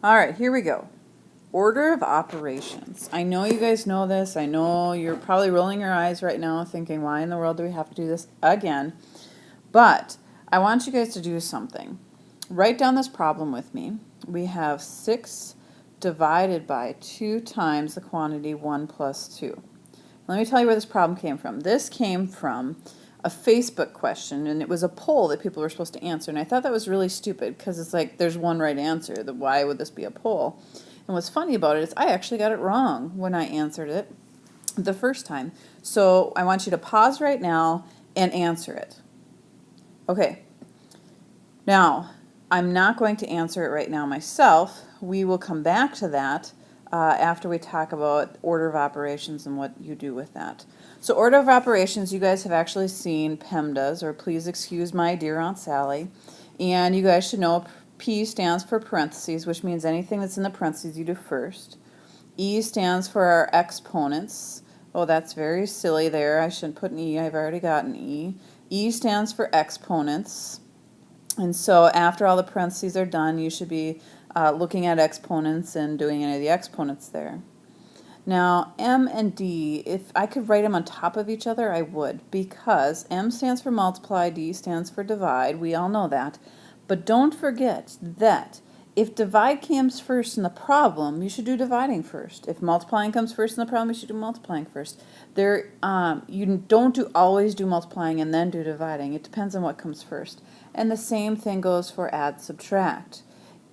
All right, here we go. Order of operations. I know you guys know this. I know you're probably rolling your eyes right now thinking, why in the world do we have to do this again? But I want you guys to do something. Write down this problem with me. We have 6 divided by 2 times the quantity 1 plus 2. Let me tell you where this problem came from. This came from a Facebook question, and it was a poll that people were supposed to answer. And I thought that was really stupid because it's like there's one right answer. Why would this be a poll? And what's funny about it is I actually got it wrong when I answered it the first time. So I want you to pause right now and answer it. Okay. Now, I'm not going to answer it right now myself. We will come back to that after we talk about order of operations and what you do with that. So order of operations, you guys have actually seen PEMDAS, or please excuse my dear Aunt Sally. And you guys should know P stands for parentheses, which means anything that's in the parentheses you do first. E stands for our exponents. Oh, that's very silly there. I shouldn't put an E. I've already got an E. E stands for exponents. And so after all the parentheses are done, you should be looking at exponents and doing any of the exponents there. Now, M and D, if I could write them on top of each other, I would, because M stands for multiply, D stands for divide. We all know that. But don't forget that if divide comes first in the problem, you should do dividing first. If multiplying comes first in the problem, you should do multiplying first. You don't always do multiplying and then do dividing. It depends on what comes first. And the same thing goes for add, subtract.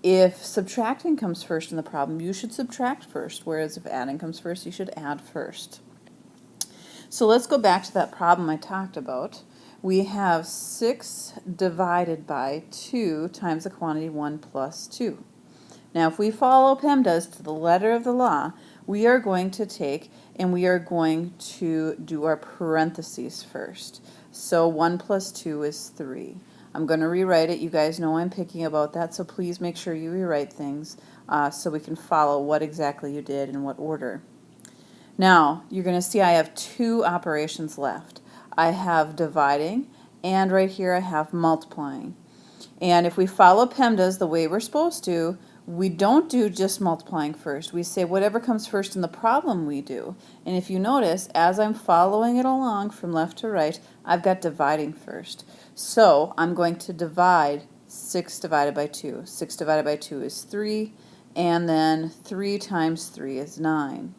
If subtracting comes first in the problem, you should subtract first, whereas if adding comes first, you should add first. So let's go back to that problem I talked about. We have 6 divided by 2 times the quantity 1 plus 2. Now, if we follow PEMDAS to the letter of the law, we are going to take and we are going to do our parentheses first. So 1 plus 2 is 3. I'm going to rewrite it. You guys know I'm picky about that, so please make sure you rewrite things so we can follow what exactly you did in what order. Now, you're going to see I have 2 operations left. I have dividing, and right here I have multiplying. And if we follow PEMDAS the way we're supposed to, we don't do just multiplying first. We say whatever comes first in the problem we do. And if you notice, as I'm following it along from left to right, I've got dividing first. So I'm going to divide 6 divided by 2. 6 divided by 2 is 3, and then 3 times 3 is 9.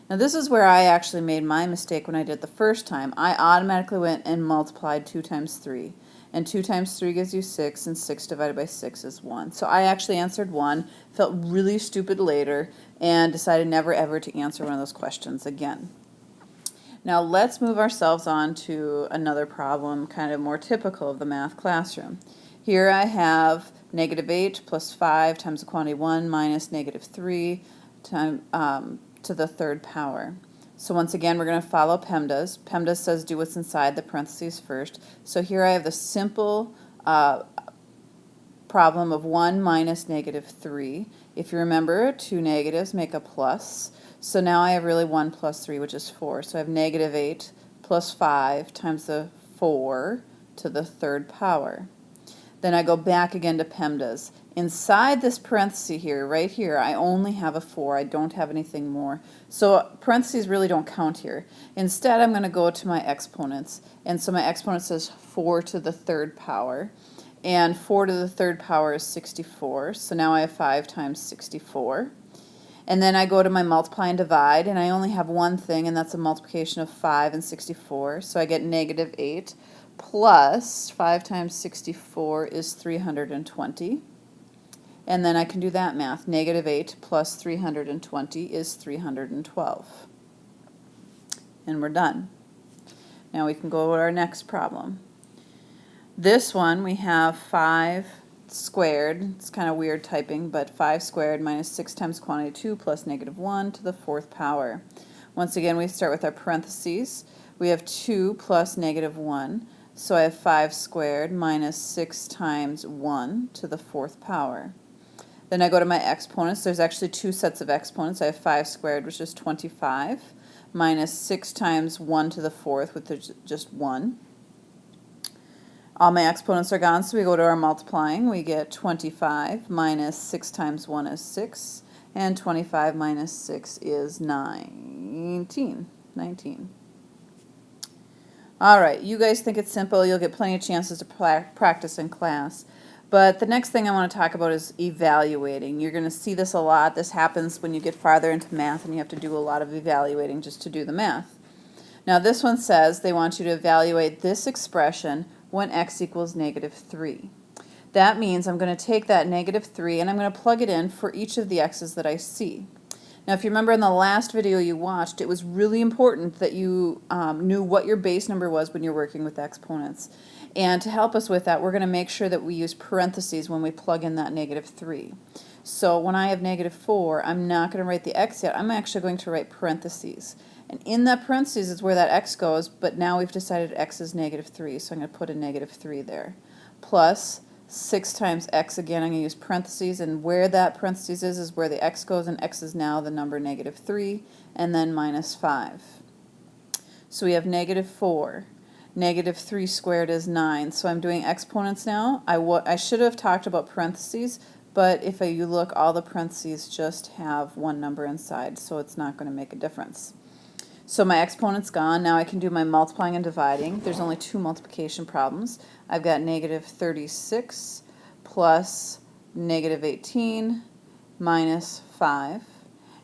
Now this is where I actually made my mistake when I did it the first time. I automatically went and multiplied 2 times 3. And 2 times 3 gives you 6, and 6 divided by 6 is 1. So I actually answered 1, felt really stupid later, and decided never ever to answer one of those questions again. Now let's move ourselves on to another problem, kind of more typical of the math classroom. Here I have negative 8 plus 5 times the quantity 1 minus negative 3 to the third power. So once again, we're going to follow PEMDAS. PEMDAS says do what's inside the parentheses first. So here I have the simple problem of 1 minus negative 3. If you remember, 2 negatives make a plus. So now I have really 1 plus 3, which is 4. So I have negative 8 plus 5 times the 4 to the third power. Then I go back again to PEMDAS. Inside this parenthesis here, right here, I only have a 4. I don't have anything more. So parentheses really don't count here. Instead, I'm going to go to my exponents. And so my exponent says 4 to the third power. And 4 to the third power is 64. So now I have 5 times 64. And then I go to my multiply and divide, and I only have one thing, and that's a multiplication of 5 and 64. So I get negative 8 plus 5 times 64 is 320. And then I can do that math. Negative 8 plus 320 is 312. And we're done. Now we can go to our next problem. This one we have 5 squared. It's kind of weird typing, but 5 squared minus 6 times quantity 2 plus negative 1 to the 4th power. Once again, we start with our parentheses. We have 2 plus negative 1. So I have 5 squared minus 6 times 1 to the 4th power. Then I go to my exponents. There's actually 2 sets of exponents. I have 5 squared, which is 25, minus 6 times 1 to the 4th, which is just 1. All my exponents are gone, so we go to our multiplying. We get 25 minus 6 times 1 is 6, and 25 minus 6 is 19. All right, you guys think it's simple. You'll get plenty of chances to practice in class. But the next thing I want to talk about is evaluating. You're going to see this a lot. This happens when you get farther into math and you have to do a lot of evaluating just to do the math. Now this one says they want you to evaluate this expression when x equals negative 3. That means I'm going to take that negative 3 and I'm going to plug it in for each of the x's that I see. Now if you remember in the last video you watched, it was really important that you knew what your base number was when you're working with exponents. And to help us with that, we're going to make sure that we use parentheses when we plug in that negative 3. So when I have negative 4, I'm not going to write the x yet. I'm actually going to write parentheses. And in that parentheses is where that x goes, but now we've decided x is negative 3, so I'm going to put a negative 3 there. Plus 6 times x, again I'm going to use parentheses, and where that parentheses is where the x goes, and x is now the number negative 3, and then minus 5. So we have negative 4. Negative 3 squared is 9. So I'm doing exponents now. I should have talked about parentheses, but if you look, all the parentheses just have one number inside, so it's not going to make a difference. So my exponent's gone. Now I can do my multiplying and dividing. There's only 2 multiplication problems. I've got negative 36 plus negative 18 minus 5.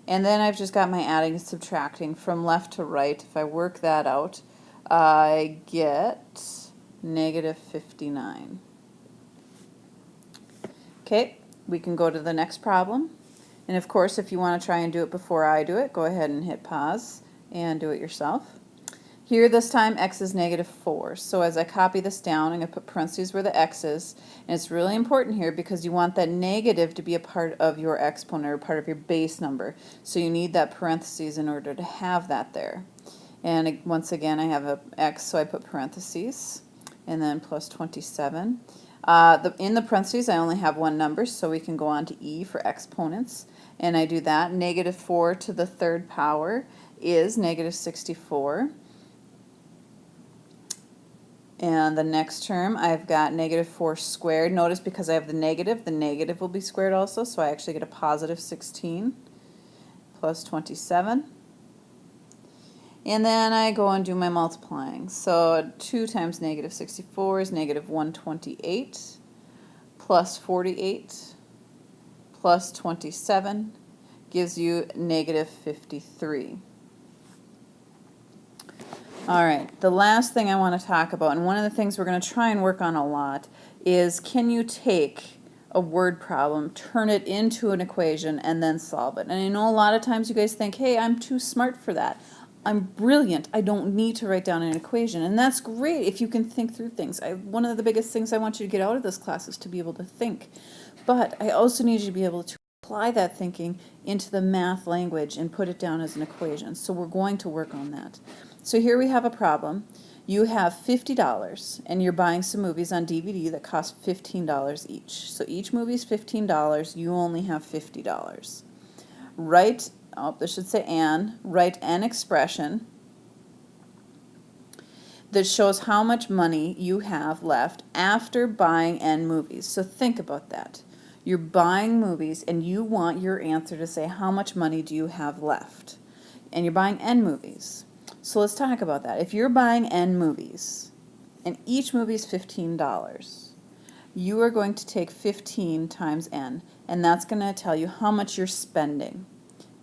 And then I've just got my adding and subtracting from left to right. If I work that out, I get negative 59. Okay, we can go to the next problem. And of course, if you want to try and do it before I do it, go ahead and hit pause and do it yourself. Here this time x is negative 4. So as I copy this down, I'm going to put parentheses where the x is. And it's really important here because you want that negative to be a part of your exponent or part of your base number. So you need that parentheses in order to have that there. And once again, I have a x, so I put parentheses, and then plus 27. In the parentheses, I only have one number, so we can go on to e for exponents. And I do that. Negative 4 to the 3rd power is negative 64. And the next term, I've got negative 4 squared. Notice because I have the negative will be squared also, so I actually get a positive 16 plus 27. And then I go and do my multiplying. So 2 times negative 64 is negative 128 plus 48 plus 27 gives you negative 53. All right, the last thing I want to talk about, and one of the things we're going to try and work on a lot, is can you take a word problem, turn it into an equation, and then solve it? And I know a lot of times you guys think, hey, I'm too smart for that. I'm brilliant. I don't need to write down an equation. And that's great if you can think through things. One of the biggest things I want you to get out of this class is to be able to think. But I also need you to be able to apply that thinking into the math language and put it down as an equation. So we're going to work on that. So here we have a problem. You have $50 and you're buying some movies on DVD that cost $15 each. So each movie is $15. You only have $50. Write, this should say write an expression that shows how much money you have left after buying n movies. So think about that. You're buying movies and you want your answer to say how much money do you have left. And you're buying n movies. So let's talk about that. If you're buying n movies and each movie is $15, you are going to take 15 times n, and that's going to tell you how much you're spending.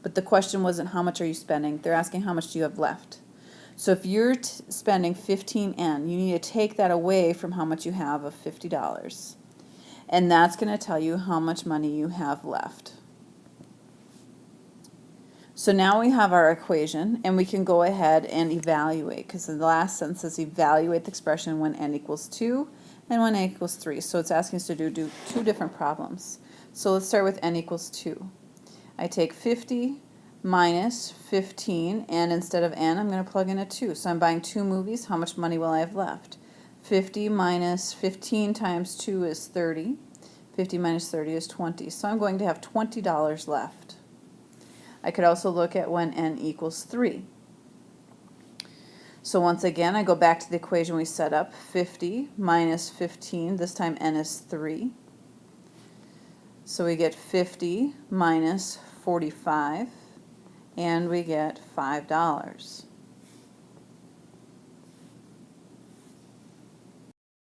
But the question wasn't how much are you spending, they're asking how much do you have left. So if you're spending 15n, you need to take that away from how much you have of $50. And that's going to tell you how much money you have left. So now we have our equation, and we can go ahead and evaluate, because the last sentence says evaluate the expression when n equals 2 and when n equals 3. So it's asking us to do 2 different problems. So let's start with n equals 2. I take 50 minus 15, and instead of n, I'm going to plug in a 2. So I'm buying 2 movies. How much money will I have left? 50 minus 15 times 2 is 30. 50 minus 30 is 20. So I'm going to have $20 left. I could also look at when n equals 3. So once again, I go back to the equation we set up, 50 minus 15, this time n is 3. So we get 50 minus 45, and we get $5.